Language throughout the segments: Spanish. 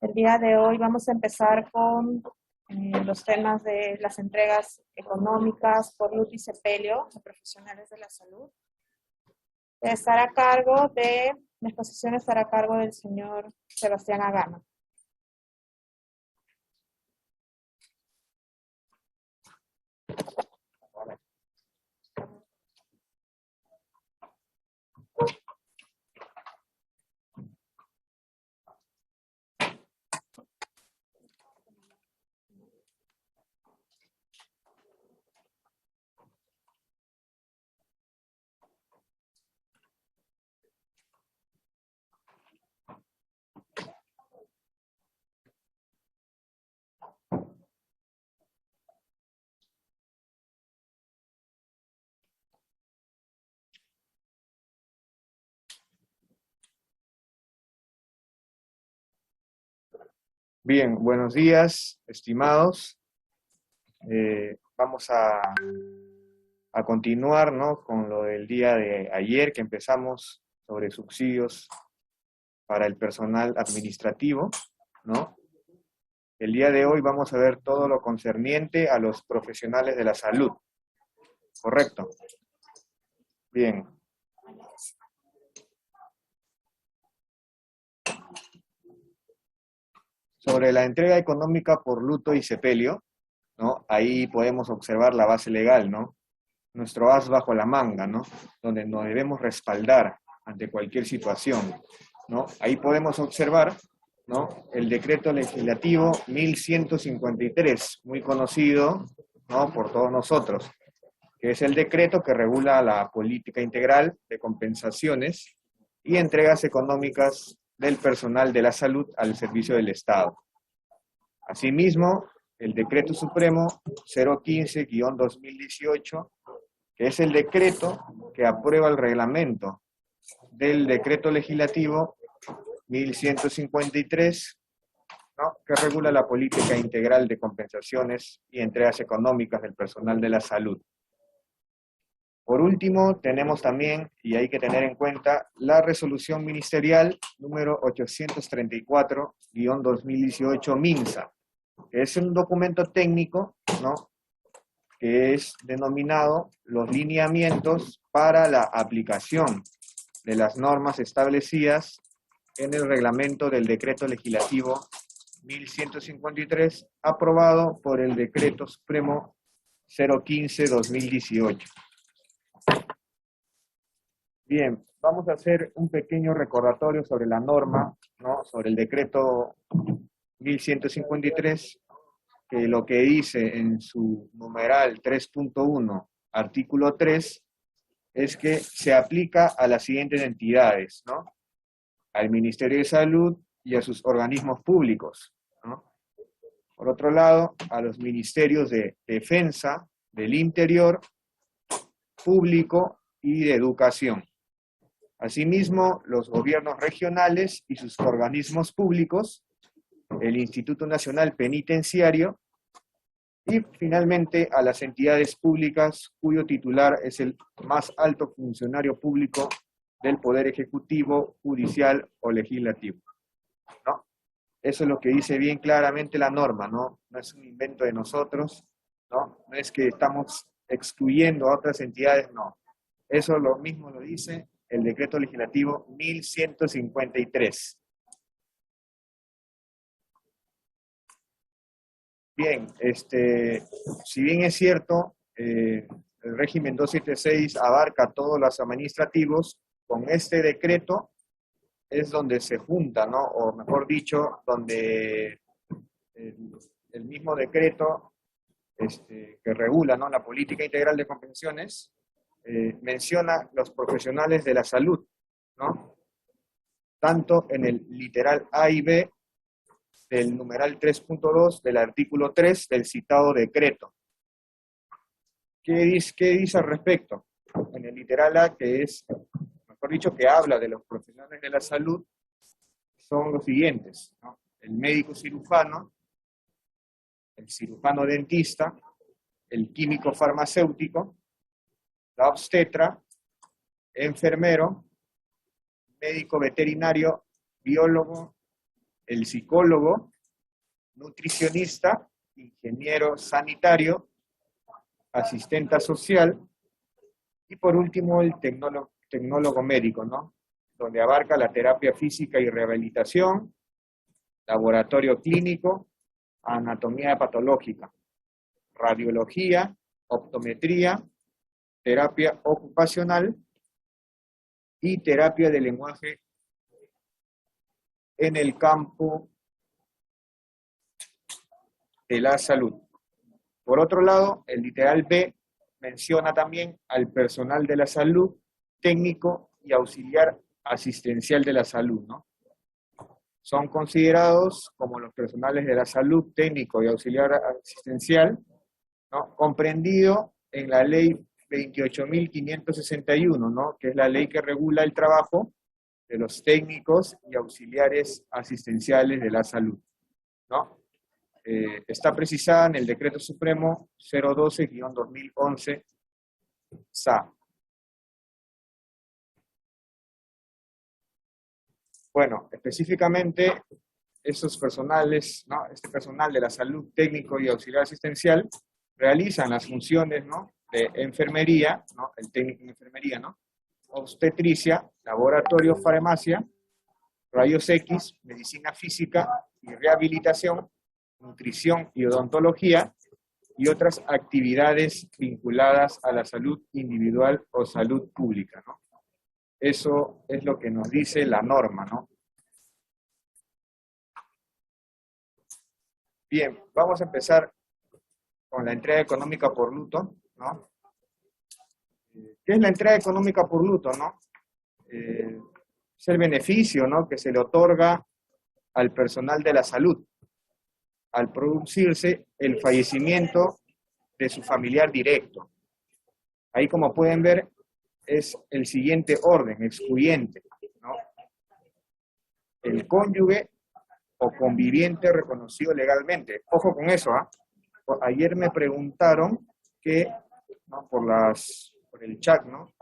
El día de hoy vamos a empezar con los temas de las entregas económicas por luto y sepelio de profesionales de la salud. La exposición estará a cargo del señor Sebastián Agama. Bien, buenos días, estimados. Vamos a continuar, ¿no?, con lo del día de ayer que empezamos sobre subsidios para el personal administrativo, ¿no? El día de hoy vamos a ver todo lo concerniente a los profesionales de la salud, ¿correcto? Bien. Sobre la entrega económica por luto y sepelio, ¿no? Ahí podemos observar la base legal, ¿no? Nuestro as bajo la manga, ¿no? Donde nos debemos respaldar ante cualquier situación, ¿no? Ahí podemos observar, ¿no?, el decreto legislativo 1153, muy conocido, ¿no?, por todos nosotros, que es el decreto que regula la política integral de compensaciones y entregas económicas del personal de la salud al servicio del Estado. Asimismo, el Decreto Supremo 015-2018, que es el decreto que aprueba el reglamento del Decreto Legislativo 1153, ¿no?, que regula la política integral de compensaciones y entregas económicas del personal de la salud. Por último, tenemos también, y hay que tener en cuenta, la resolución ministerial número 834-2018 MINSA, que es un documento técnico, ¿no?, que es denominado los lineamientos para la aplicación de las normas establecidas en el reglamento del Decreto Legislativo 1153, aprobado por el Decreto Supremo 015-2018. Bien, vamos a hacer un pequeño recordatorio sobre la norma, ¿no?, sobre el Decreto 1153, que lo que dice en su numeral 3.1, artículo 3, es que se aplica a las siguientes entidades, ¿no?, al Ministerio de Salud y a sus organismos públicos, ¿no? Por otro lado, a los ministerios de Defensa, del Interior, Público y de Educación. Asimismo, los gobiernos regionales y sus organismos públicos, el Instituto Nacional Penitenciario, y finalmente a las entidades públicas cuyo titular es el más alto funcionario público del Poder Ejecutivo, Judicial o Legislativo, ¿no? Eso es lo que dice bien claramente la norma, ¿no? No es un invento de nosotros, ¿no? No es que estamos excluyendo a otras entidades, no. Eso lo mismo lo dice el Decreto Legislativo 1153. Bien, si bien es cierto, el régimen 276 abarca todos los administrativos, con este decreto es donde se junta, ¿no?, o mejor dicho, donde el mismo decreto que regula, ¿no?, la política integral de compensaciones, menciona los profesionales de la salud, ¿no?, tanto en el literal A y B del numeral 3.2 del artículo 3 del citado decreto. ¿Qué dice al respecto? En el literal A, que es, mejor dicho, que habla de los profesionales de la salud, son los siguientes, ¿no? El médico cirujano, el cirujano dentista, el químico farmacéutico, la obstetra, enfermero, médico veterinario, biólogo, el psicólogo, nutricionista, ingeniero sanitario, asistente social, y por último el tecnólogo médico, ¿no? Donde abarca la terapia física y rehabilitación, laboratorio clínico, anatomía patológica, radiología, optometría, terapia ocupacional y terapia de lenguaje en el campo de la salud. Por otro lado, el literal B menciona también al personal de la salud, técnico y auxiliar asistencial de la salud, ¿no? Son considerados como los personales de la salud, técnico y auxiliar asistencial, ¿no? Comprendido en la ley 28.561, ¿no? Que es la ley que regula el trabajo de los técnicos y auxiliares asistenciales de la salud, ¿no? Está precisada en el Decreto Supremo 012-2011 SA. Bueno, específicamente esos personales, ¿no? Este personal de la salud, técnico y auxiliar asistencial realizan las funciones, ¿no? De enfermería, ¿no? El técnico en enfermería, ¿no? Obstetricia, laboratorio, farmacia, rayos X, medicina física y rehabilitación, nutrición y odontología, y otras actividades vinculadas a la salud individual o salud pública, ¿no? Eso es lo que nos dice la norma, ¿no? Bien, vamos a empezar con la entrega económica por luto, ¿no? ¿Qué es la entrega económica por luto, no? Es el beneficio, ¿no?, que se le otorga al personal de la salud al producirse el fallecimiento de su familiar directo. Ahí, como pueden ver, es el siguiente orden, excluyente, ¿no? El cónyuge o conviviente reconocido legalmente. Ojo con eso, ¿ah? Ayer me preguntaron que, ¿no?, por el chat, ¿no?,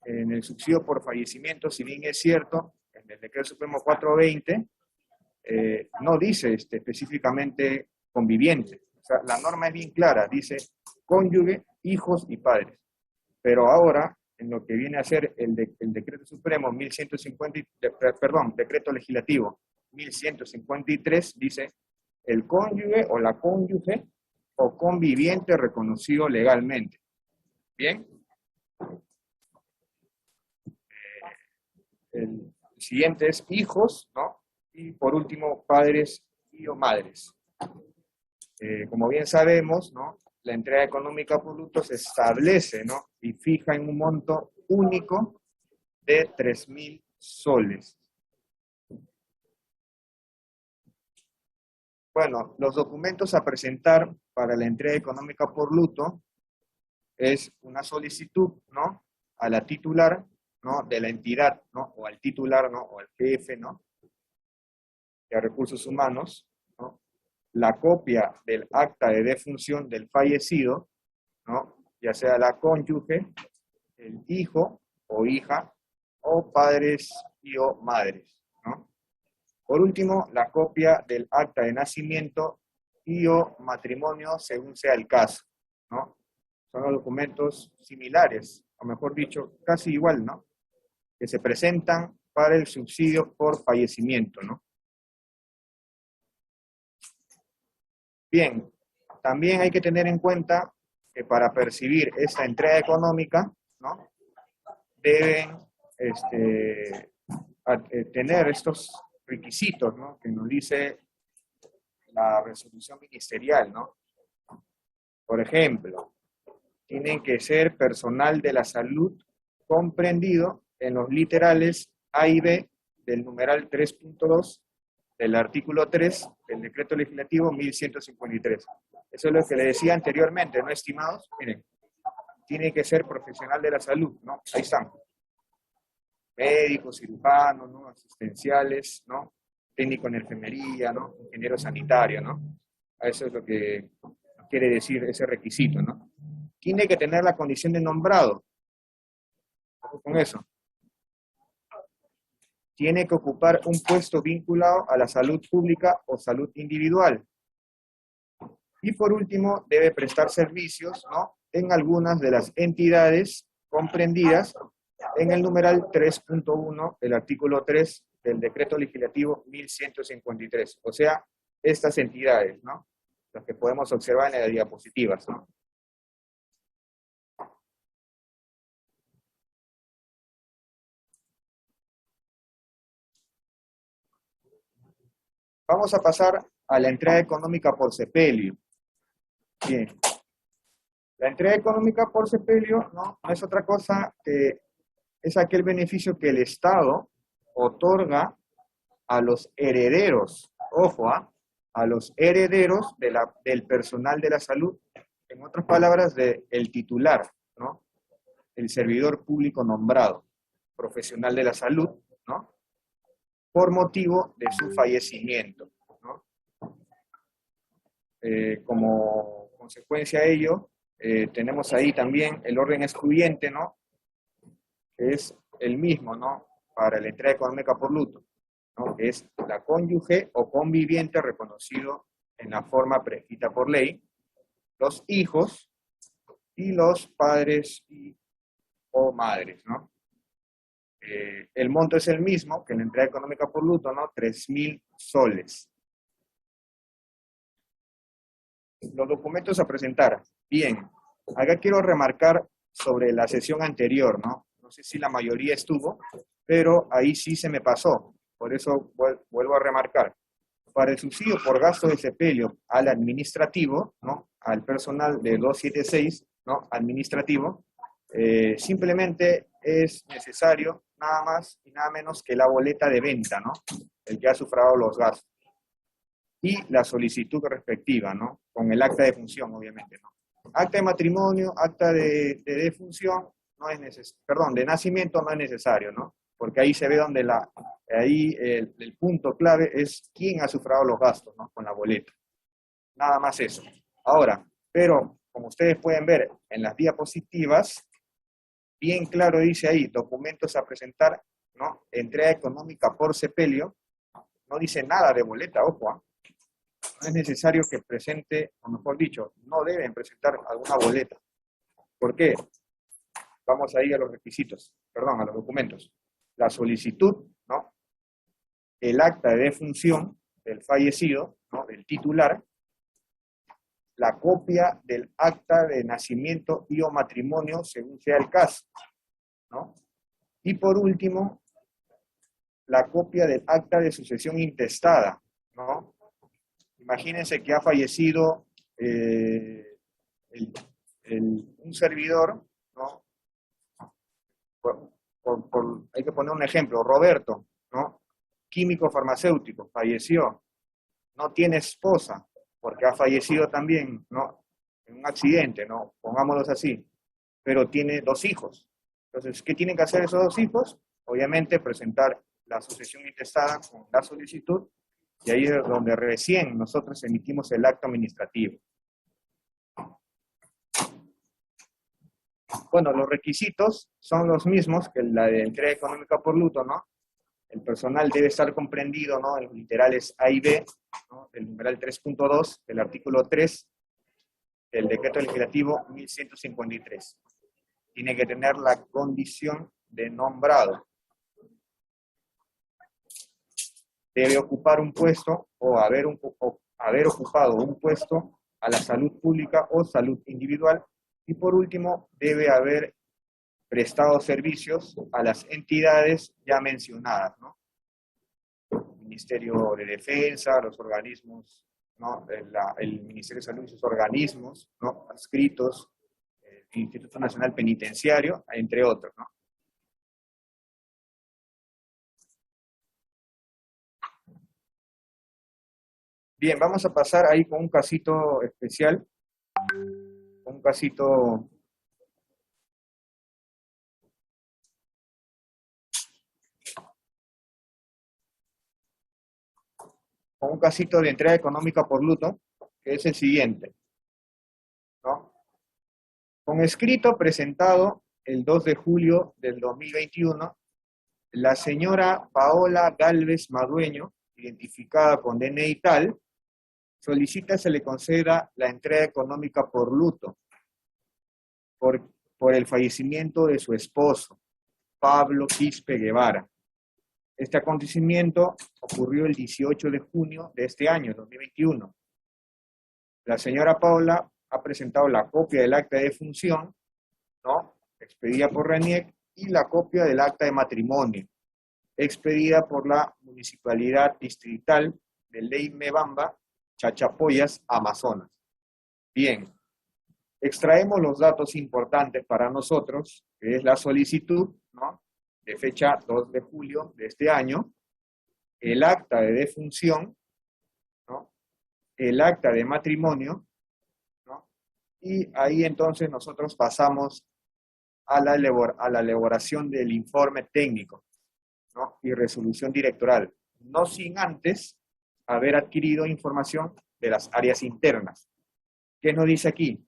en el subsidio por fallecimiento, si bien es cierto, en el Decreto Supremo 420, no dice específicamente conviviente. O sea, la norma es bien clara, dice cónyuge, hijos y padres. Pero ahora, en lo que viene a ser el Decreto Supremo 1150, Decreto Legislativo 1153, dice el cónyuge o la cónyuge o conviviente reconocido legalmente. ¿Bien? El siguiente es hijos, ¿no? Y por último, padres y o madres. Como bien sabemos, ¿no?, la entrega económica por luto se establece, ¿no?, y fija en un monto único de 3.000 soles. Bueno, los documentos a presentar para la entrega económica por luto es una solicitud, ¿no?, a la titular, ¿no?, de la entidad, ¿no?, o al titular, ¿no?, o al jefe, ¿no?, de recursos humanos, ¿no?, la copia del acta de defunción del fallecido, ¿no?, ya sea la cónyuge, el hijo o hija, o padres y o madres, ¿no? Por último, la copia del acta de nacimiento y o matrimonio, según sea el caso, ¿no? Son los documentos similares, o mejor dicho, casi igual, ¿no?, que se presentan para el subsidio por fallecimiento, ¿no? Bien, también hay que tener en cuenta que para percibir esta entrega económica, ¿no?, deben tener estos requisitos, ¿no?, que nos dice la resolución ministerial, ¿no? Por ejemplo, tienen que ser personal de la salud comprendido en los literales A y B del numeral 3.2 del artículo 3 del Decreto Legislativo 1153. Eso es lo que le decía anteriormente, ¿no, estimados? Miren, tiene que ser profesional de la salud, ¿no? Ahí están. Médicos, cirujanos, ¿no?, asistenciales, ¿no?, técnico en enfermería, ¿no?, ingeniero sanitario, ¿no? Eso es lo que quiere decir ese requisito, ¿no? Tiene que tener la condición de nombrado. Ojo con eso. tiene que ocupar un puesto vinculado a la salud pública o salud individual. Y por último, debe prestar servicios, ¿no?, en algunas de las entidades comprendidas en el numeral 3.1 del artículo 3 del decreto legislativo 1153. O sea, estas entidades, ¿no?, las que podemos observar en las diapositivas, ¿no? Vamos a pasar a la entrada económica por sepelio. Bien. La entrega económica por sepelio no es otra cosa que es aquel beneficio que el Estado otorga a los herederos, ojo, a los herederos del personal de la salud, en otras palabras, del titular, ¿no?, el servidor público nombrado, profesional de la salud, ¿no?, por motivo de su fallecimiento, ¿no? Como consecuencia de ello, tenemos ahí también el orden excluyente, ¿no?, que es el mismo, ¿no?, para la entrega económica por luto, ¿no?, que es la cónyuge o conviviente reconocido en la forma prescrita por ley, los hijos y los padres o madres, ¿no? El monto es el mismo que en la entrega económica por luto, ¿no?, 3.000 soles. Los documentos a presentar. Bien, acá quiero remarcar sobre la sesión anterior, ¿no? No sé si la mayoría estuvo, pero ahí sí se me pasó. Por eso vuelvo a remarcar. Para el subsidio por gasto de sepelio al administrativo, ¿no?, al personal de 276, ¿no?, administrativo, simplemente es necesario nada más y nada menos que la boleta de venta, ¿no?, el que ha sufragado los gastos. Y la solicitud respectiva, ¿no?, con el acta de función, obviamente, ¿no? Acta de matrimonio, acta de defunción, no es necesario, perdón, de nacimiento no es necesario, ¿no? Porque ahí se ve donde ahí el punto clave es quién ha sufragado los gastos, ¿no?, con la boleta. Nada más eso. Ahora, pero como ustedes pueden ver en las diapositivas, bien claro dice ahí, documentos a presentar, ¿no?, entrega económica por sepelio, no dice nada de boleta, ojo, ¿eh? No es necesario que presente, o mejor dicho, no deben presentar alguna boleta. ¿Por qué? Vamos a ir a los requisitos, perdón, a los documentos. La solicitud, ¿no?, el acta de defunción del fallecido, ¿no?, del titular, la copia del acta de nacimiento y o matrimonio, según sea el caso, ¿no? Y por último, la copia del acta de sucesión intestada, ¿no? Imagínense que ha fallecido un servidor, ¿no? Hay que poner un ejemplo, Roberto, ¿no?, químico farmacéutico, falleció, no tiene esposa, porque ha fallecido también, ¿no?, en un accidente, ¿no?, pongámoslos así, pero tiene 2 hijos. Entonces, ¿qué tienen que hacer esos 2 hijos? Obviamente presentar la sucesión intestada con la solicitud, y ahí es donde recién nosotros emitimos el acto administrativo. Bueno, los requisitos son los mismos que la de entrega económica por luto, ¿no? El personal debe estar comprendido, ¿no?, en los literales A y B, ¿no?, del numeral 3.2 del artículo 3 del decreto legislativo 1153. Tiene que tener la condición de nombrado. Debe ocupar un puesto o haber ocupado un puesto a la salud pública o salud individual. Y por último, debe haber prestado servicios a las entidades ya mencionadas, ¿no? El Ministerio de Defensa, los organismos, ¿no?, el Ministerio de Salud y sus organismos, ¿no?, adscritos, el Instituto Nacional Penitenciario, entre otros, ¿no? Bien, vamos a pasar ahí con un casito especial, un casito de entrega económica por luto, que es el siguiente, ¿no? Con escrito presentado el 2 de julio del 2021, la señora Paola Gálvez Madueño, identificada con DNI tal, solicita se le conceda la entrega económica por luto, por el fallecimiento de su esposo, Pablo Quispe Guevara. Este acontecimiento ocurrió el 18 de junio de este año, 2021. La señora Paola ha presentado la copia del acta de defunción, ¿no?, expedida por RENIEC, y la copia del acta de matrimonio, expedida por la Municipalidad Distrital de Leimebamba, Chachapoyas, Amazonas. Bien, extraemos los datos importantes para nosotros, que es la solicitud, ¿no?, de fecha 2 de julio de este año, el acta de defunción, ¿no?, el acta de matrimonio, ¿no?, y ahí entonces nosotros pasamos a la elaboración del informe técnico, ¿no?, y resolución directoral, no sin antes haber adquirido información de las áreas internas. ¿Qué nos dice aquí?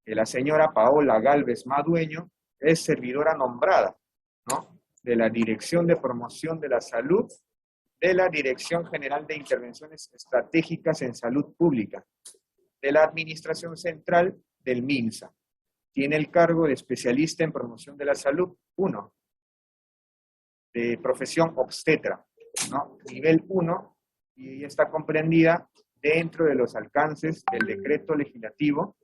Que la señora Paola Gálvez Madueño es servidora nombrada, ¿no?, de la Dirección de Promoción de la Salud, de la Dirección General de Intervenciones Estratégicas en Salud Pública, de la Administración Central del MINSA. Tiene el cargo de especialista en promoción de la salud 1, de profesión obstetra, ¿no?, nivel 1, y está comprendida dentro de los alcances del decreto legislativo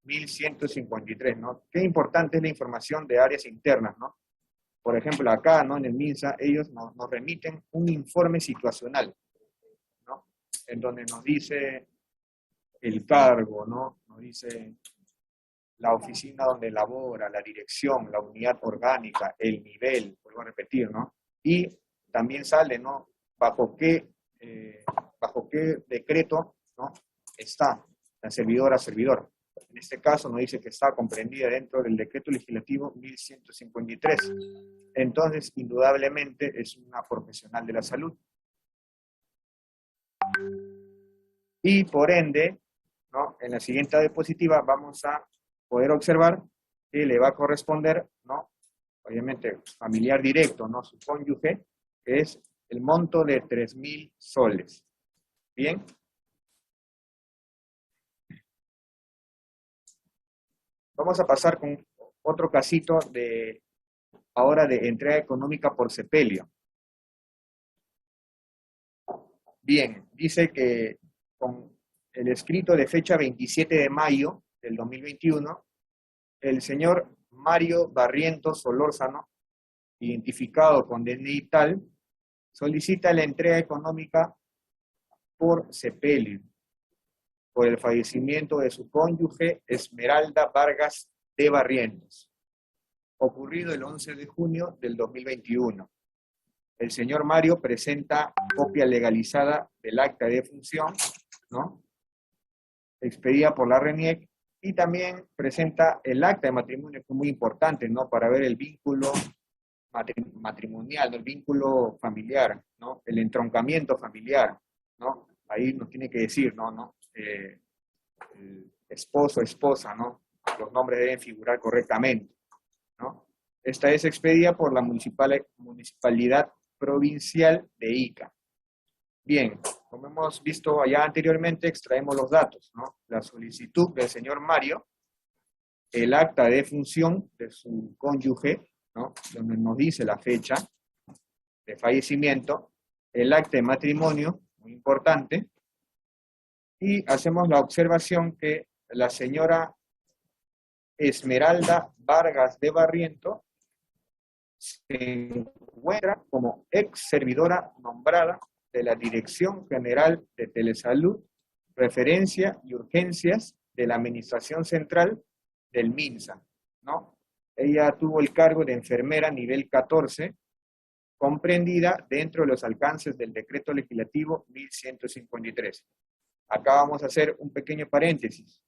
1153, ¿no? Qué importante es la información de áreas internas, ¿no? Por ejemplo, acá, ¿no?, en el MINSA, ellos nos remiten un informe situacional, ¿no?, en donde nos dice el cargo, ¿no?, nos dice la oficina donde labora, la dirección, la unidad orgánica, el nivel, vuelvo a repetir, ¿no? Y también sale, ¿no?, bajo qué decreto, ¿no?, está la servidor. En este caso nos dice que está comprendida dentro del decreto legislativo 1153. Entonces, indudablemente es una profesional de la salud. Y por ende, ¿no?, en la siguiente diapositiva vamos a poder observar que le va a corresponder, ¿no?, obviamente familiar directo, ¿no?, su cónyuge, que es el monto de 3.000 soles. Bien. Vamos a pasar con otro casito ahora de entrega económica por sepelio. Bien, dice que con el escrito de fecha 27 de mayo del 2021, el señor Mario Barrientos Solórzano, identificado con DNI tal, solicita la entrega económica por sepelio, por el fallecimiento de su cónyuge Esmeralda Vargas de Barrientos, ocurrido el 11 de junio del 2021. El señor Mario presenta copia legalizada del acta de defunción, ¿no?, expedida por la RENIEC, y también presenta el acta de matrimonio, que es muy importante, ¿no?, para ver el vínculo matrimonial, el vínculo familiar, ¿no?, el entroncamiento familiar, ¿no? Ahí nos tiene que decir, ¿no? El esposo, esposa, ¿no? Los nombres deben figurar correctamente, ¿no? Esta es expedida por la Municipalidad Provincial de Ica. Bien, como hemos visto allá anteriormente, extraemos los datos, ¿no? La solicitud del señor Mario, el acta de defunción de su cónyuge, ¿no?, donde nos dice la fecha de fallecimiento, el acta de matrimonio, muy importante, y hacemos la observación que la señora Esmeralda Vargas de Barrientos se encuentra como ex servidora nombrada de la Dirección General de Telesalud, Referencia y Urgencias de la Administración Central del MINSA, ¿no? Ella tuvo el cargo de enfermera nivel 14, comprendida dentro de los alcances del decreto legislativo 1153. Acá vamos a hacer un pequeño paréntesis,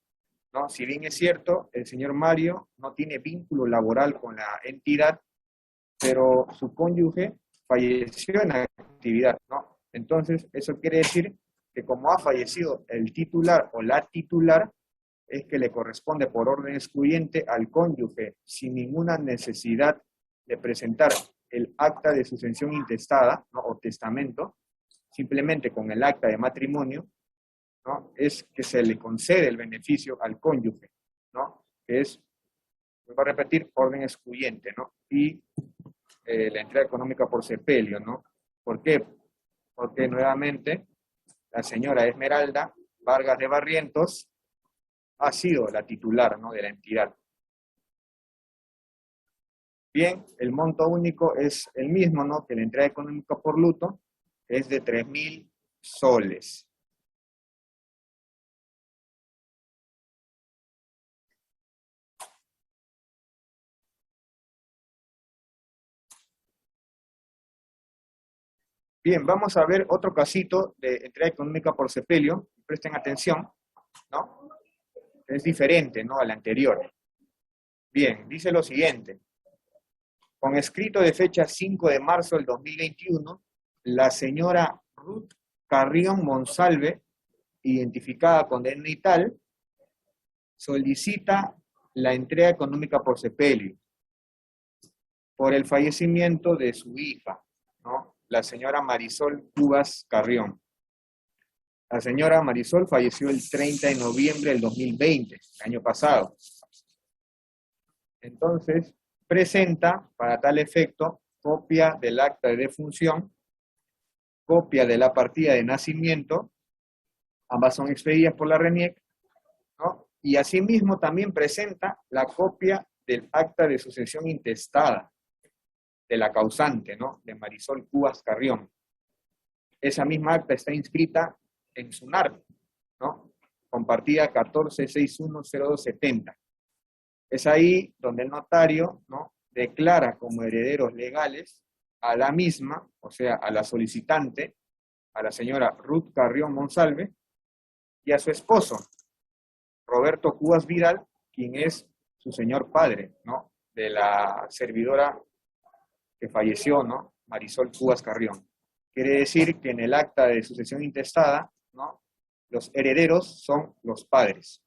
¿no? Si bien es cierto, el señor Mario no tiene vínculo laboral con la entidad, pero su cónyuge falleció en la actividad, ¿no? Entonces, eso quiere decir que como ha fallecido el titular o la titular, es que le corresponde por orden excluyente al cónyuge, sin ninguna necesidad de presentar el acta de sucesión intestada, ¿no? O testamento, simplemente con el acta de matrimonio, ¿no? Es que se le concede el beneficio al cónyuge, ¿no? Que es, vuelvo a repetir, orden excluyente, ¿no? Y la entrega económica por sepelio, ¿no? ¿Por qué? Porque nuevamente la señora Esmeralda Vargas de Barrientos ha sido la titular, ¿no? De la entidad. Bien, el monto único es el mismo, ¿no? Que la entrega económica por luto es de 3.000 soles. Bien, vamos a ver otro casito de entrega económica por sepelio. Presten atención, ¿no? Es diferente, ¿no? Al anterior. Bien, dice lo siguiente. Con escrito de fecha 5 de marzo del 2021, la señora Ruth Carrión Monsalve, identificada con DNI tal, solicita la entrega económica por sepelio por el fallecimiento de su hija, ¿no? La señora Marisol Cubas Carrión. La señora Marisol falleció el 30 de noviembre del 2020, el año pasado. Entonces, presenta para tal efecto copia del acta de defunción, copia de la partida de nacimiento, ambas son expedidas por la RENIEC, ¿no? Y asimismo también presenta la copia del acta de sucesión intestada de la causante, ¿no? De Marisol Cubas Carrión. Esa misma acta está inscrita en SUNAR, ¿no? Con partida 14610270. Es ahí donde el notario, ¿no? Declara como herederos legales a la misma, o sea, a la solicitante, a la señora Ruth Carrión Monsalve, y a su esposo, Roberto Cubas Vidal, quien es su señor padre, ¿no? De la servidora que falleció, ¿no? Marisol Cubas Carrión. Quiere decir que en el acta de sucesión intestada, ¿no? Los herederos son los padres.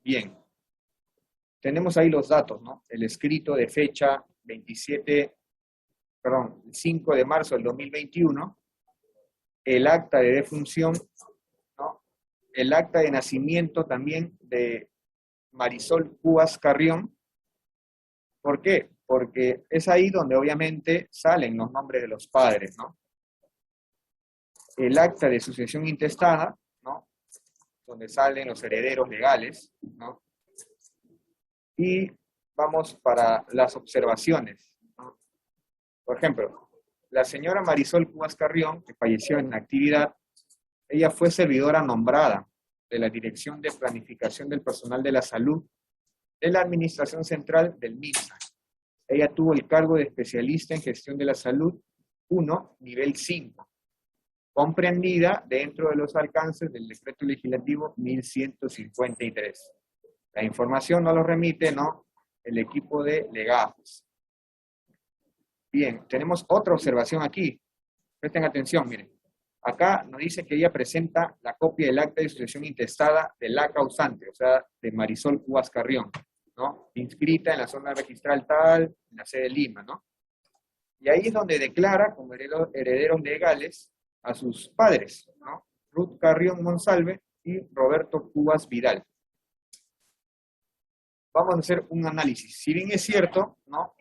Bien. Tenemos ahí los datos, ¿no? El escrito de fecha 5 de marzo del 2021, el acta de defunción, ¿no? El acta de nacimiento también de Marisol Cubas Carrión. ¿Por qué? Porque es ahí donde obviamente salen los nombres de los padres, ¿no? El acta de sucesión intestada, ¿no? Donde salen los herederos legales, ¿no? Y vamos para las observaciones, ¿no? Por ejemplo, la señora Marisol Cubas Carrión, que falleció en actividad, ella fue servidora nombrada de la Dirección de Planificación del Personal de la Salud de la Administración Central del MINSA. Ella tuvo el cargo de especialista en gestión de la salud 1, nivel 5, comprendida dentro de los alcances del Decreto Legislativo 1153. La información nos lo remite, ¿no? El equipo de legados. Bien, tenemos otra observación aquí. Presten atención, miren. Acá nos dice que ella presenta la copia del acta de sucesión intestada de la causante, o sea, de Marisol Cubas Carrión, ¿no? Inscrita en la zona registral tal, en la sede de Lima, ¿no? Y ahí es donde declara como herederos legales a sus padres, ¿no? Ruth Carrión Monsalve y Roberto Cubas Vidal. Vamos a hacer un análisis. Si bien es cierto, ¿no?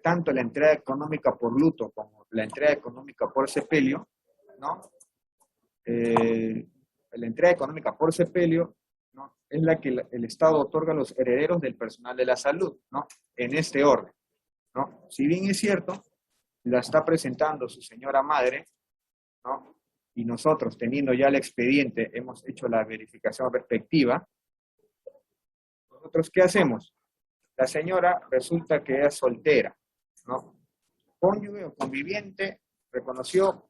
Tanto la entrega económica por luto como la entrega económica por sepelio, ¿no? La entrega económica por sepelio, ¿no? Es la que el Estado otorga a los herederos del personal de la salud, ¿no? En este orden, ¿no? Si bien es cierto, la está presentando su señora madre, ¿no? Y nosotros, teniendo ya el expediente, hemos hecho la verificación respectiva. ¿Nosotros qué hacemos? La señora resulta que es soltera, ¿no? Cónyuge o conviviente reconoció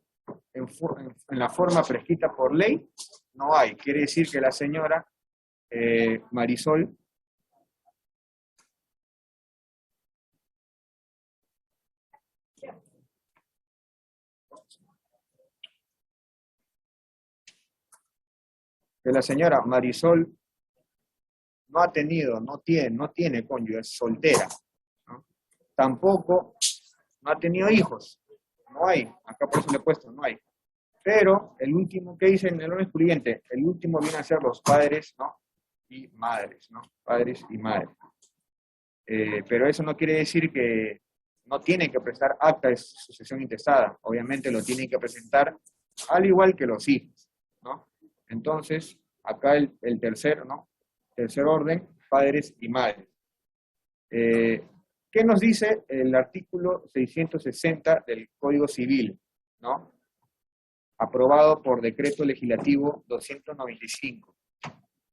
en la forma prescrita por ley, no hay. Quiere decir que la señora Marisol no ha tenido, no tiene cónyuge, es soltera, ¿no? Tampoco no ha tenido hijos. No hay, acá por eso le he puesto, no hay. Pero el último que dice en el orden excluyente, el último viene a ser los padres, ¿no? Y madres, ¿no? Padres y madres. Pero eso no quiere decir que no tienen que prestar acta de sucesión intestada. Obviamente lo tienen que presentar al igual que los hijos, ¿no? Entonces, acá el tercero, ¿no? Tercer orden, padres y madres. ¿Qué nos dice el artículo 660 del Código Civil, ¿no? Aprobado por decreto legislativo 295?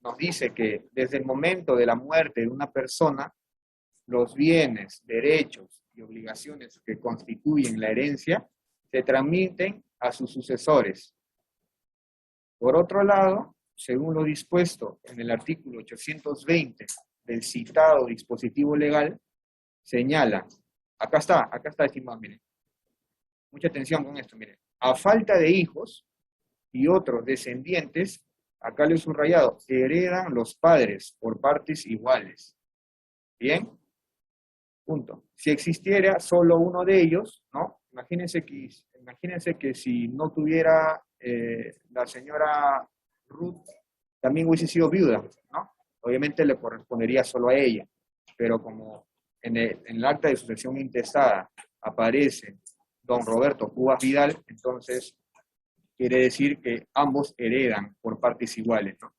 Nos dice que desde el momento de la muerte de una persona, los bienes, derechos y obligaciones que constituyen la herencia se transmiten a sus sucesores. Por otro lado, según lo dispuesto en el artículo 820 del citado dispositivo legal, señala, acá está, estimado, miren, mucha atención con esto, miren, a falta de hijos y otros descendientes, acá lo he subrayado, heredan los padres por partes iguales. ¿Bien? Punto. Si existiera solo uno de ellos, ¿no? Imagínense que si no tuviera la señora Ruth, también hubiese sido viuda, ¿no? Obviamente le correspondería solo a ella, pero como en el acta de sucesión intestada aparece don Roberto Cubas Vidal, entonces quiere decir que ambos heredan por partes iguales, ¿no?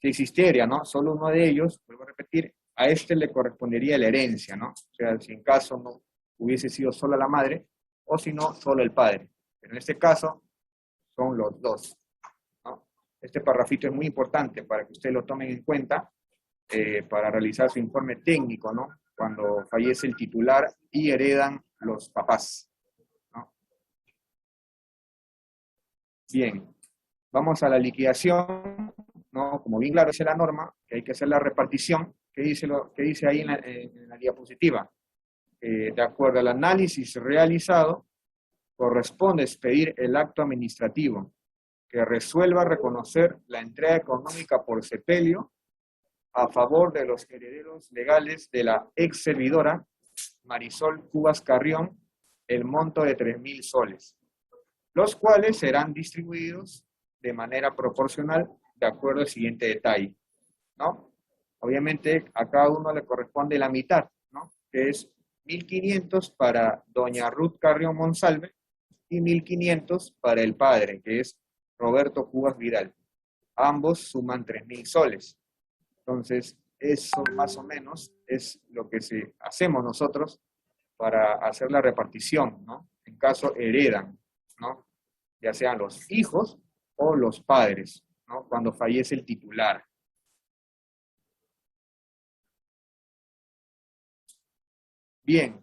Si existiera, ¿no? Solo uno de ellos, vuelvo a repetir, a este le correspondería la herencia, ¿no? O sea, si en caso no hubiese sido solo la madre, o si no, solo el padre. Pero en este caso, son los dos, ¿no? Este parrafito es muy importante para que ustedes lo tomen en cuenta para realizar su informe técnico, ¿no? Cuando fallece el titular y heredan los papás, ¿no? Bien, vamos a la liquidación, ¿no? Como bien claro dice la norma, que hay que hacer la repartición, que dice ahí en la diapositiva. De acuerdo al análisis realizado, corresponde expedir el acto administrativo que resuelva reconocer la entrega económica por sepelio a favor de los herederos legales de la ex servidora Marisol Cubas Carrión, el monto de 3.000 soles, los cuales serán distribuidos de manera proporcional de acuerdo al siguiente detalle, ¿no? Obviamente a cada uno le corresponde la mitad, ¿no? Que es 1.500 para doña Ruth Carrión Monsalve y 1.500 para el padre, que es Roberto Cubas Vidal. Ambos suman 3.000 soles. Entonces, eso más o menos es lo que hacemos nosotros para hacer la repartición, ¿no? En caso heredan, ¿no? Ya sean los hijos o los padres, ¿no? Cuando fallece el titular. Bien,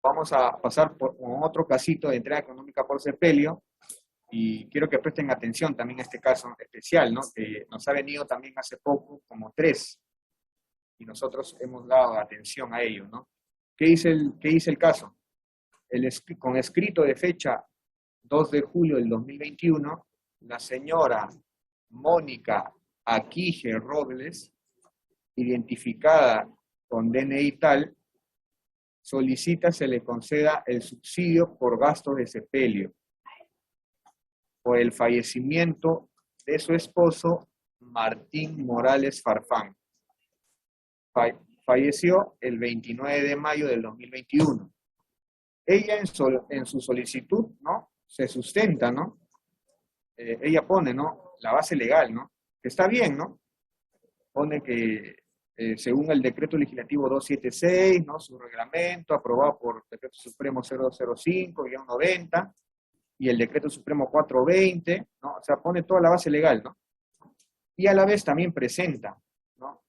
vamos a pasar por otro casito de entrega económica por sepelio, y quiero que presten atención también a este caso especial, ¿no? Que nos ha venido también hace poco como 3, y nosotros hemos dado atención a ello, ¿no? ¿Qué dice el caso? Con escrito de fecha 2 de julio del 2021, la señora Mónica Aquije Robles, identificada con DNI tal, solicita se le conceda el subsidio por gastos de sepelio por el fallecimiento de su esposo Martín Morales Farfán. Falleció el 29 de mayo del 2021. Ella en su solicitud, ¿no? Se sustenta, ¿no? Ella pone, ¿no? La base legal, ¿no? Que está bien, ¿no? Pone que según el decreto legislativo 276, ¿no? Su reglamento aprobado por el decreto supremo 005-90 y el decreto supremo 420, ¿no? O sea, pone toda la base legal, ¿no? Y a la vez también presenta, ¿no?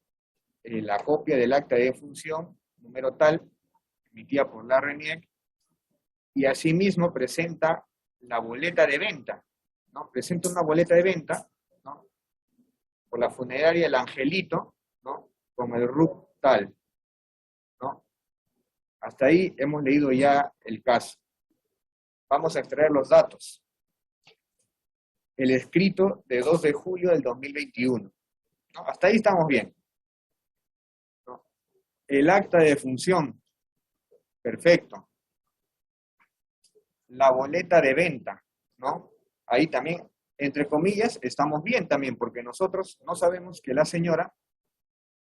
La copia del acta de defunción, número tal, emitida por la RENIEC, y asimismo presenta la boleta de venta, ¿no? Presenta una boleta de venta, ¿no? Por la funeraria El Angelito, ¿no? Con el RUC tal, ¿no? Hasta ahí hemos leído ya el caso. Vamos a extraer los datos. El escrito de 2 de julio del 2021, ¿no? Hasta ahí estamos bien, ¿no? El acta de defunción, perfecto. la boleta de venta, ¿no? Ahí también, entre comillas, estamos bien también, porque nosotros no sabemos que la señora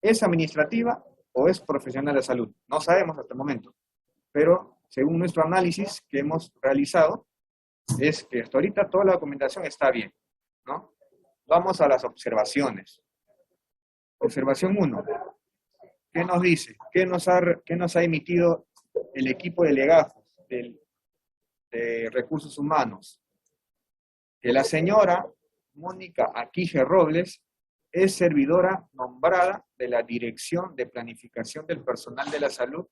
es administrativa o es profesional de salud. No sabemos hasta el momento. Pero según nuestro análisis que hemos realizado, es que hasta ahorita toda la documentación está bien, ¿no? Vamos a las observaciones. Observación 1. ¿Qué nos dice? ¿Qué nos ha emitido el equipo de legajos de recursos humanos? Que la señora Mónica Aquije Robles es servidora nombrada de la Dirección de Planificación del Personal de la Salud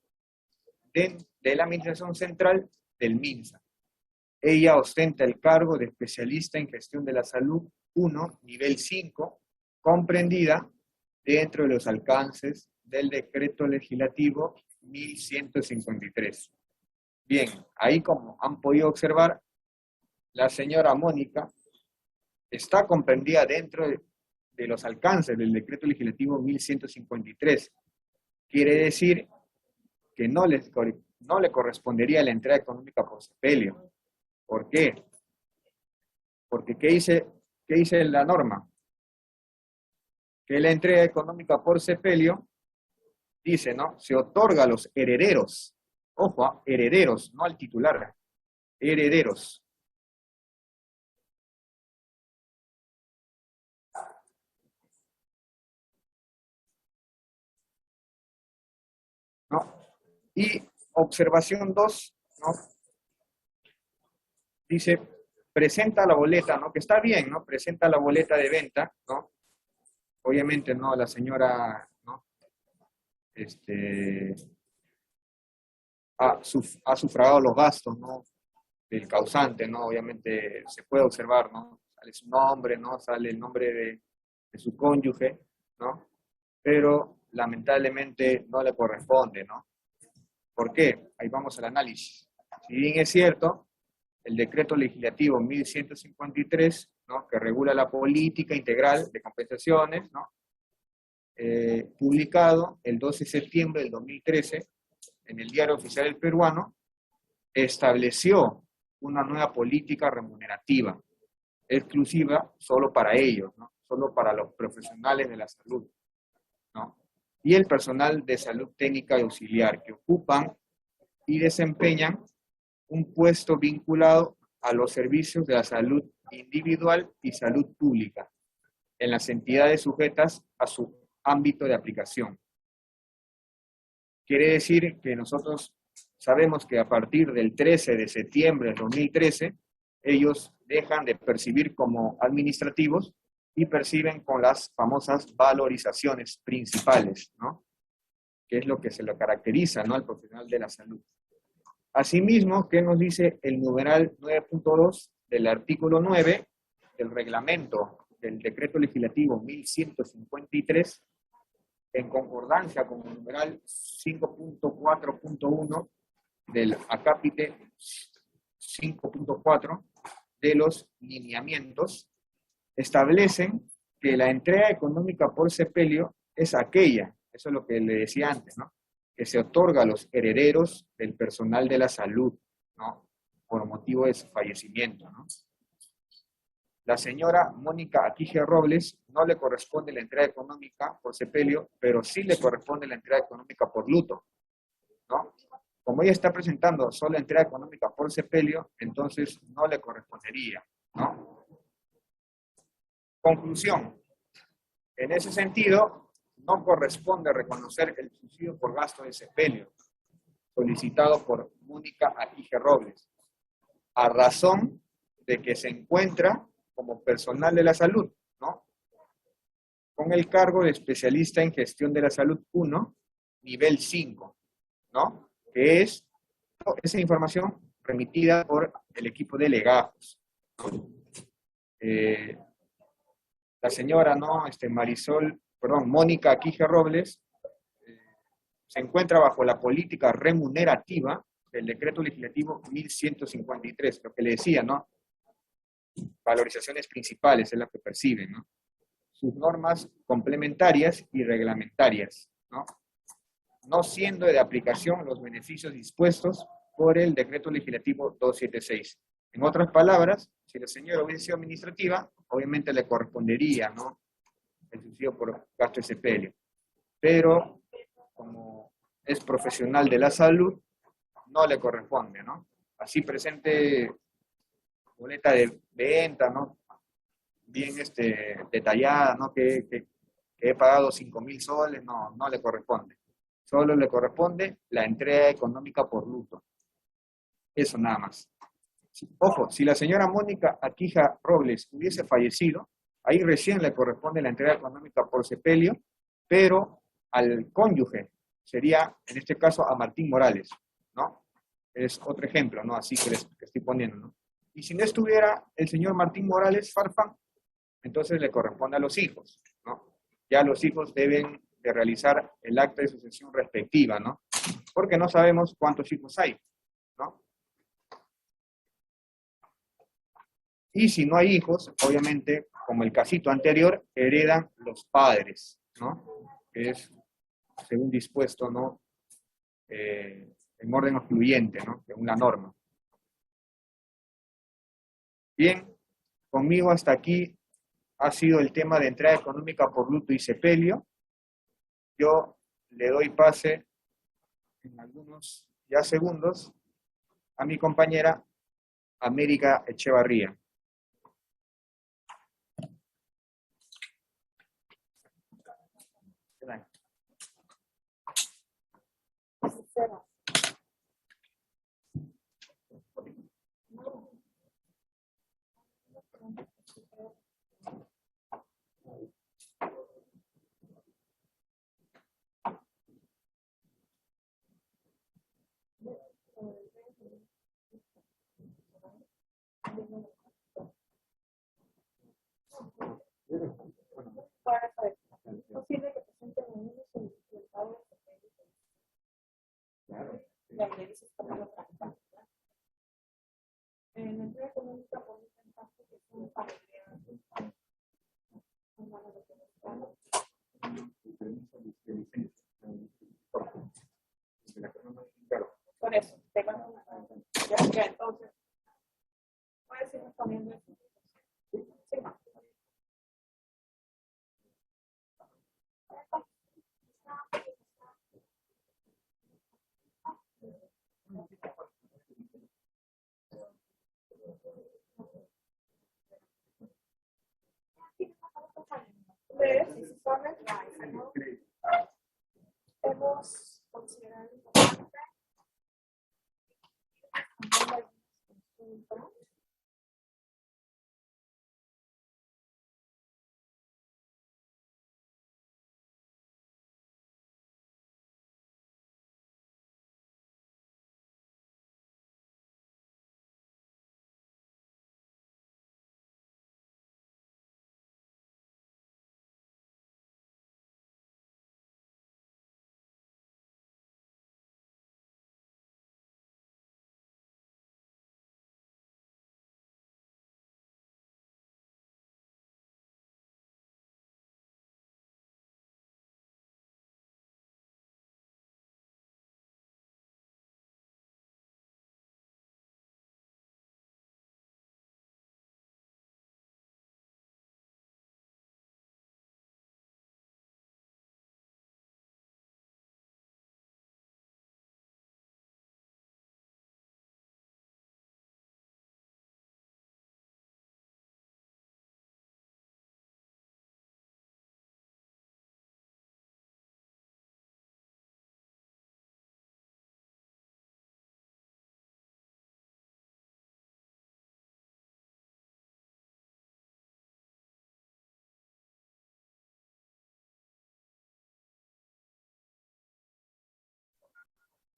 de la Administración Central del MINSA. Ella ostenta el cargo de especialista en gestión de la salud 1, nivel 5, comprendida dentro de los alcances del decreto legislativo 1153. Bien, ahí como han podido observar, la señora Mónica está comprendida dentro de los alcances del decreto legislativo 1153. Quiere decir que no le correspondería la entrega económica por sepelio. ¿Por qué? Porque ¿qué dice la norma? Que la entrega económica por sepelio, dice, ¿no? Se otorga a los herederos. Ojo, herederos, no al titular. Herederos. ¿No? Y observación 2, ¿no? Dice, presenta la boleta, ¿no? Que está bien, ¿no? Presenta la boleta de venta, ¿no? Obviamente, ¿no? La señora, ¿no? Ha sufragado los gastos, ¿no? Del causante, ¿no? Obviamente se puede observar, ¿no? Sale su nombre, ¿no? Sale el nombre de su cónyuge, ¿no? Pero lamentablemente no le corresponde, ¿no? ¿Por qué? Ahí vamos al análisis. Si bien es cierto, el decreto legislativo 1153, ¿no? Que regula la política integral de compensaciones, ¿no? Publicado el 12 de septiembre del 2013 en el Diario Oficial del Peruano, estableció una nueva política remunerativa, exclusiva solo para ellos, ¿no? Solo para los profesionales de la salud, ¿no? Y el personal de salud técnica y auxiliar, que ocupan y desempeñan un puesto vinculado a los servicios de la salud individual y salud pública en las entidades sujetas a su ámbito de aplicación. Quiere decir que nosotros sabemos que a partir del 13 de septiembre del 2013, ellos dejan de percibir como administrativos y perciben con las famosas valorizaciones principales, ¿no? Que es lo que se lo caracteriza, ¿no? Al profesional de la salud. Asimismo, ¿qué nos dice el numeral 9.2 del artículo 9 del reglamento del decreto legislativo 1153, en concordancia con el numeral 5.4.1 del acápite 5.4 de los lineamientos, establecen que la entrega económica por sepelio es aquella, eso es lo que le decía antes, ¿no? Que se otorga a los herederos del personal de la salud, ¿no? Por motivo de su fallecimiento, ¿no? La señora Mónica Aquije Robles no le corresponde la entrega económica por sepelio, pero sí le corresponde la entrega económica por luto, ¿no? Como ella está presentando solo entrega económica por sepelio, entonces no le correspondería, ¿no? Conclusión. En ese sentido, no corresponde reconocer el subsidio por gasto de sepelio solicitado por Mónica Aquije Robles, a razón de que se encuentra como personal de la salud, ¿no? Con el cargo de especialista en gestión de la salud 1, nivel 5, ¿no? Que es esa información remitida por el equipo de legajos, ¿no? La señora, ¿no? Mónica Aquije Robles, se encuentra bajo la política remunerativa del decreto legislativo 1153, lo que le decía, ¿no? Valorizaciones principales es la que perciben, ¿no? Sus normas complementarias y reglamentarias, ¿no? No siendo de aplicación los beneficios dispuestos por el decreto legislativo 276. En otras palabras, si la señora hubiese sido administrativa, obviamente le correspondería, ¿no?, el subsidio por gasto de sepelio. Pero, como es profesional de la salud, no le corresponde, ¿no? Así presente boleta de venta, ¿no?, bien detallada, ¿no?, que he pagado 5.000 soles, no le corresponde. Solo le corresponde la entrega económica por luto. Eso nada más. Ojo, si la señora Mónica Aquija Robles hubiese fallecido, ahí recién le corresponde la entrega económica por sepelio, pero al cónyuge, sería en este caso a Martín Morales, ¿no? Es otro ejemplo, ¿no?, así que estoy poniendo, ¿no? Y si no estuviera el señor Martín Morales Farfán, entonces le corresponde a los hijos, ¿no? Ya los hijos deben de realizar el acta de sucesión respectiva, ¿no? Porque no sabemos cuántos hijos hay, ¿no? Y si no hay hijos, obviamente, como el casito anterior, heredan los padres, ¿no? Que es según dispuesto, ¿no?, en orden excluyente, ¿no?, según la norma. Bien, conmigo hasta aquí ha sido el tema de entrega económica por luto y sepelio. Yo le doy pase en algunos ya segundos a mi compañera América Echevarría. Es posible que presenten una solicitud de pago de sepelio. La ley dice cómo lo tramitan. En la entrega económica por un impacto que son familiares, hermanos de Afganistán. Por eso, tengan una. Ya, entonces, puedes ir respondiendo eso. Sí, no. Si se pone, ¿no? Hemos considerado importante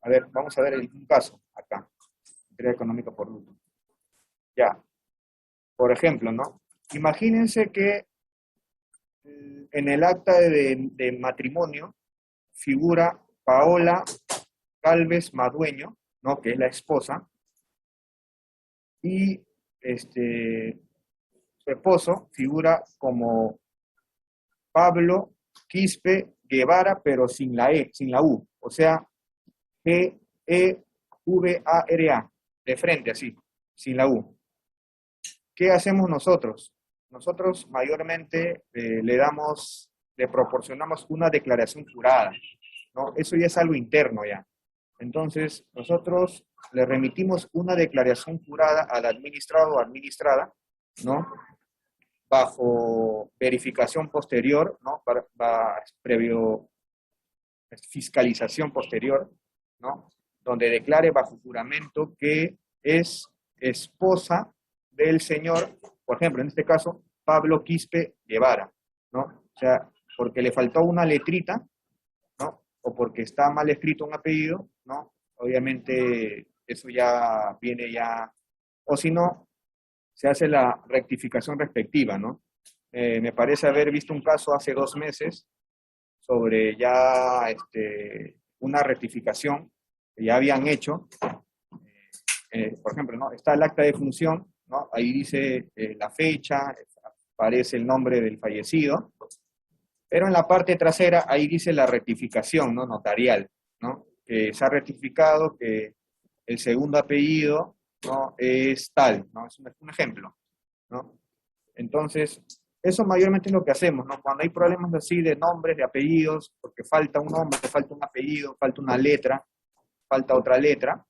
A ver, vamos a ver un caso acá. Entrega económica por luto. Ya. Por ejemplo, ¿no? Imagínense que en el acta de matrimonio figura Paola Galvez Madueño, ¿no?, que es la esposa, y su esposo figura como Pablo Quispe Guevara, pero sin la E, sin la U, o sea, Gueura, VARA, de frente así, sin la U. ¿Qué hacemos nosotros? Nosotros mayormente le proporcionamos una declaración jurada, ¿no? Eso ya es algo interno ya. Entonces, nosotros le remitimos una declaración jurada al administrado o administrada, ¿no? Bajo verificación posterior, ¿no? Previo fiscalización posterior, ¿no? Donde declare bajo juramento que es esposa del señor, por ejemplo, en este caso, Pablo Quispe Guevara, ¿no? O sea, porque le faltó una letrita, ¿no? O porque está mal escrito un apellido, ¿no? Obviamente eso ya viene ya, o si no, se hace la rectificación respectiva, ¿no? Me parece haber visto un caso hace 2 meses sobre ya una rectificación que ya habían hecho. Por ejemplo, ¿no? Está el acta de función, ¿no? Ahí dice la fecha, aparece el nombre del fallecido, pero en la parte trasera ahí dice la rectificación, ¿no? Notarial, ¿no? Que se ha rectificado que el segundo apellido, ¿no? Es tal, ¿no? Es un ejemplo, ¿no? Entonces, eso mayormente es lo que hacemos, ¿no? Cuando hay problemas así de nombres, de apellidos, porque falta un nombre, falta un apellido, falta una letra, falta otra letra,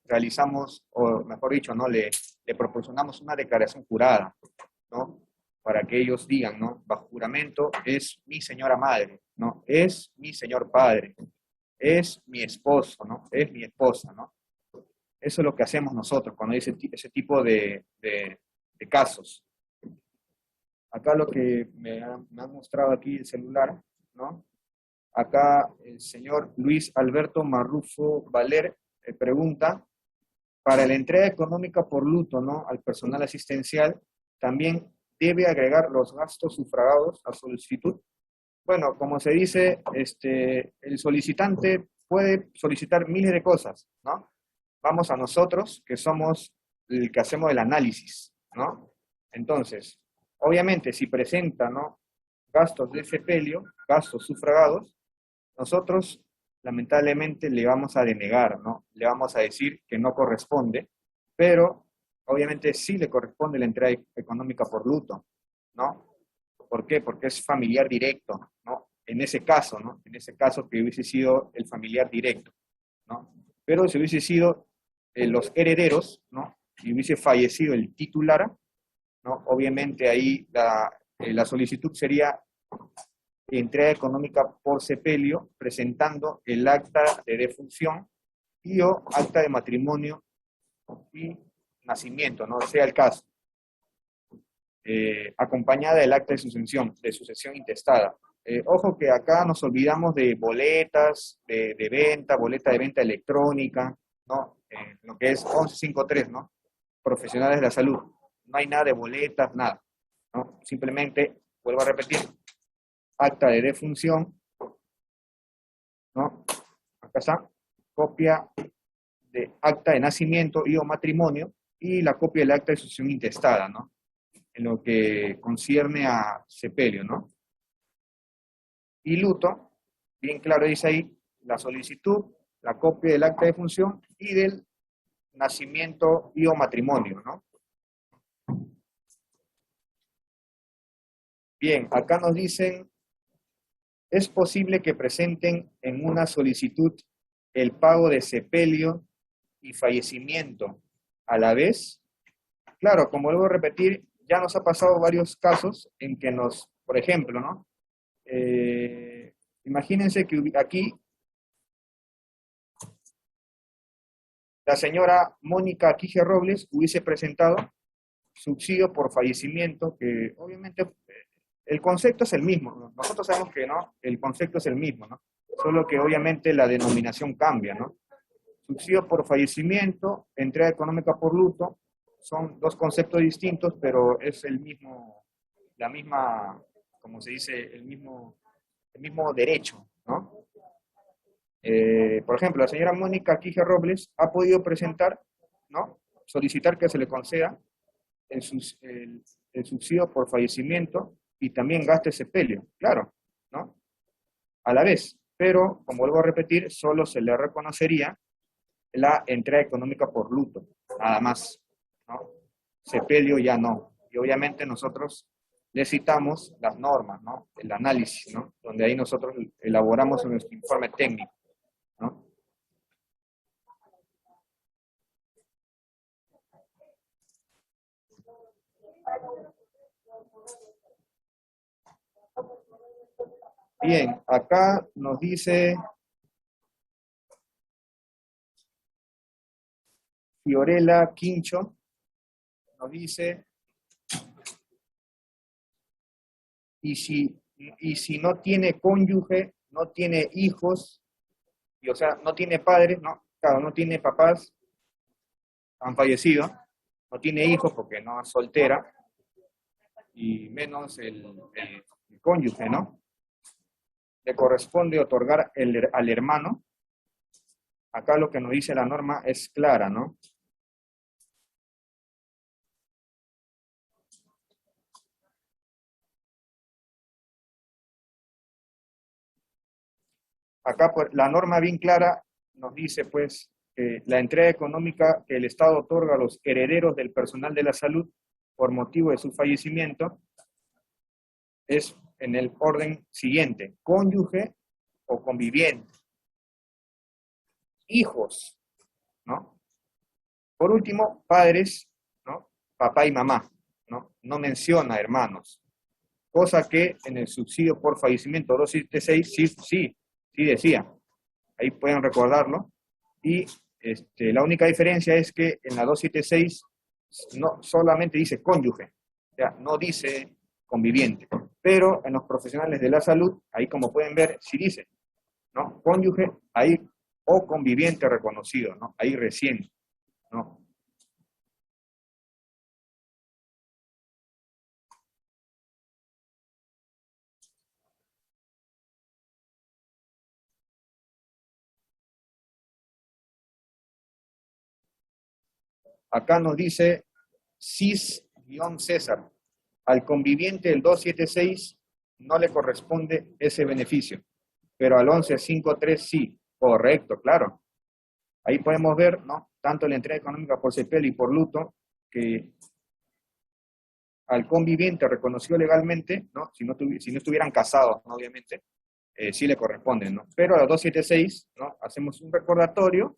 realizamos, o mejor dicho, ¿no? Le proporcionamos una declaración jurada, ¿no? Para que ellos digan, ¿no? Bajo juramento, es mi señora madre, ¿no? Es mi señor padre, es mi esposo, ¿no? Es mi esposa, ¿no? Eso es lo que hacemos nosotros cuando hay ese tipo de casos. Acá lo que me han mostrado aquí el celular, ¿no? Acá el señor Luis Alberto Marrufo Valer pregunta, para la entrega económica por luto, ¿no? Al personal asistencial, ¿también debe agregar los gastos sufragados a solicitud? Bueno, como se dice, el solicitante puede solicitar miles de cosas, ¿no? Vamos a nosotros, que somos el que hacemos el análisis, ¿no? Entonces, obviamente, si presenta, ¿no? gastos de sepelio, gastos sufragados, nosotros lamentablemente le vamos a denegar, ¿no? Le vamos a decir que no corresponde, pero obviamente sí le corresponde la entrega económica por luto, ¿no? ¿Por qué? Porque es familiar directo, ¿no? En ese caso, ¿no? En ese caso que hubiese sido el familiar directo, ¿no? Pero si hubiese sido los herederos, ¿no? Y hubiese fallecido el titular, ¿no? Obviamente ahí la solicitud sería entrega económica por sepelio, presentando el acta de defunción y o acta de matrimonio y nacimiento, no sea el caso, acompañada del acta de sucesión intestada. Ojo que acá nos olvidamos de boletas de venta, boleta de venta electrónica, ¿no? Lo que es 1153, ¿no? Profesionales de la salud. No hay nada de boletas, nada, ¿no? Simplemente, vuelvo a repetir, acta de defunción, ¿no? Acá está, copia de acta de nacimiento y o matrimonio y la copia del acta de sucesión intestada, ¿no? En lo que concierne a sepelio, ¿no? Y luto, bien claro dice ahí, la solicitud, la copia del acta de función y del nacimiento y o matrimonio, ¿no? Bien, acá nos dicen, ¿es posible que presenten en una solicitud el pago de sepelio y fallecimiento a la vez? Claro, como vuelvo a repetir, ya nos ha pasado varios casos en que por ejemplo, ¿no? Imagínense que aquí la señora Mónica Quije Robles hubiese presentado subsidio por fallecimiento, que obviamente el concepto es el mismo, ¿no? Nosotros sabemos que no, el concepto es el mismo, ¿no? Solo que obviamente la denominación cambia, ¿no? Subsidio por fallecimiento, entrega económica por luto, son dos conceptos distintos, pero es la misma, como se dice, el mismo derecho, ¿no? Por ejemplo, la señora Mónica Quije Robles ha podido presentar, ¿no? Solicitar que se le conceda el subsidio por fallecimiento y también gasto de sepelio, claro, ¿no? A la vez, pero, como vuelvo a repetir, solo se le reconocería la entrega económica por luto, nada más, ¿no? Sepelio ya no. Y obviamente nosotros le citamos las normas, ¿no? El análisis, ¿no? Donde ahí nosotros elaboramos nuestro informe técnico, ¿no? Bien, acá nos dice Fiorella Quincho, nos dice, y si no tiene cónyuge, no tiene hijos, y o sea, no tiene padres, ¿no? Claro, no tiene papás, han fallecido, no tiene hijos porque no es soltera, y menos el cónyuge, ¿no? Le corresponde otorgar al hermano. Acá lo que nos dice la norma es clara, ¿no? Acá pues, la norma bien clara nos dice pues que la entrega económica que el Estado otorga a los herederos del personal de la salud por motivo de su fallecimiento es en el orden siguiente: cónyuge o conviviente, hijos, ¿no? Por último, padres, ¿no? Papá y mamá, ¿no? No menciona hermanos, cosa que en el subsidio por fallecimiento 276 sí decía. Ahí pueden recordarlo. Y la única diferencia es que en la 276 no solamente dice cónyuge, o sea, no dice conviviente. Pero en los profesionales de la salud, ahí como pueden ver, sí dice, ¿no? Cónyuge, ahí, o conviviente reconocido, ¿no? Ahí recién, ¿no? Acá nos dice CIS-César. Al conviviente del 276 no le corresponde ese beneficio, pero al 1153 sí. Correcto, claro. Ahí podemos ver, ¿no? Tanto la entrega económica por sepelio y por luto, que al conviviente reconocido legalmente, ¿no? Si no estuvieran casados, ¿no? Obviamente, sí le corresponden, ¿no? Pero a los 276, ¿no? Hacemos un recordatorio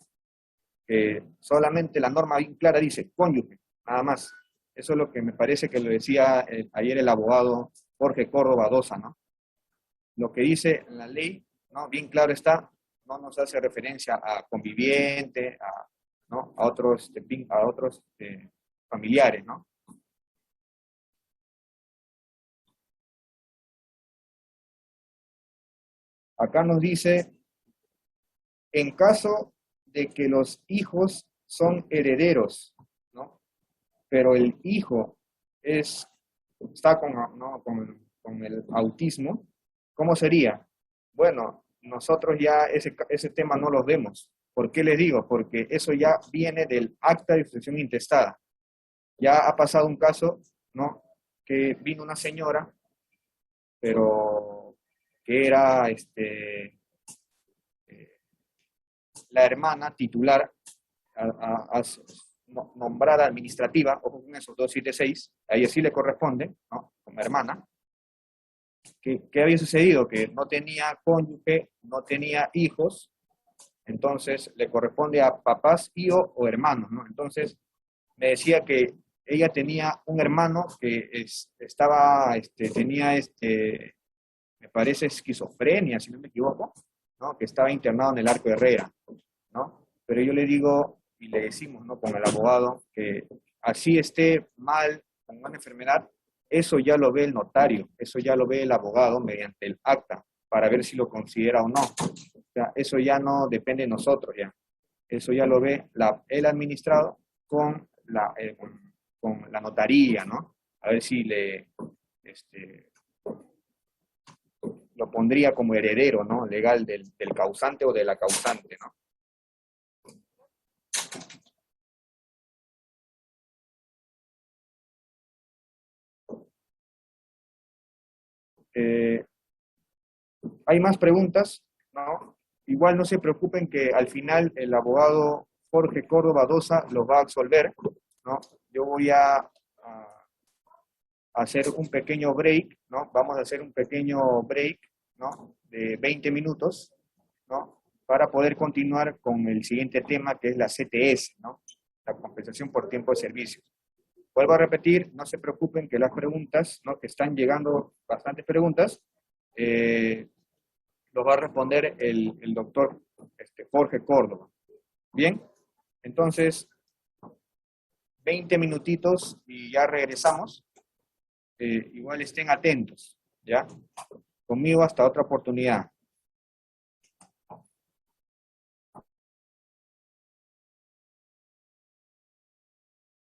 que solamente la norma bien clara dice cónyuge, nada más. Eso es lo que me parece que lo decía ayer el abogado Jorge Córdoba Dosa, ¿no? Lo que dice la ley, ¿no? Bien claro está, no nos hace referencia a conviviente, ¿no? A otros familiares, ¿no? Acá nos dice, en caso de que los hijos son herederos, ¿no? Pero el hijo está ¿no? con el autismo, ¿cómo sería? Bueno, nosotros ya ese tema no lo vemos. ¿Por qué les digo? Porque eso ya viene del acta de sucesión intestada. Ya ha pasado un caso, ¿no? Que vino una señora, pero que era la hermana titular nombrada administrativa, ojo con esos 276, a ella sí le corresponde, ¿no? Como hermana. ¿Qué había sucedido? Que no tenía cónyuge, no tenía hijos, entonces le corresponde a papás y o hermanos, ¿no? Entonces me decía que ella tenía un hermano que tenía, me parece, esquizofrenia, si no me equivoco, ¿no? Que estaba internado en el Arco Herrera, ¿no? Pero yo le digo, y le decimos, ¿no? Con el abogado, que así esté mal, con una enfermedad, eso ya lo ve el notario, eso ya lo ve el abogado mediante el acta, para ver si lo considera o no. O sea, eso ya no depende de nosotros, ya. Eso ya lo ve el administrado con la notaría, ¿no? A ver si lo pondría como heredero, ¿no? Legal del causante o de la causante, ¿no? Hay más preguntas, ¿no? Igual no se preocupen que al final el abogado Jorge Córdoba Dosa los va a absolver, ¿no? Yo voy a hacer un pequeño break, ¿no? Vamos a hacer un pequeño break, ¿no? De 20 minutos, ¿no? Para poder continuar con el siguiente tema, que es la CTS, ¿no? La compensación por tiempo de servicio. Vuelvo a repetir, no se preocupen que las preguntas, ¿no? Que están llegando bastantes preguntas, los va a responder el doctor Jorge Córdoba. Bien, entonces, 20 minutitos y ya regresamos. Igual estén atentos, ¿ya? Conmigo hasta otra oportunidad.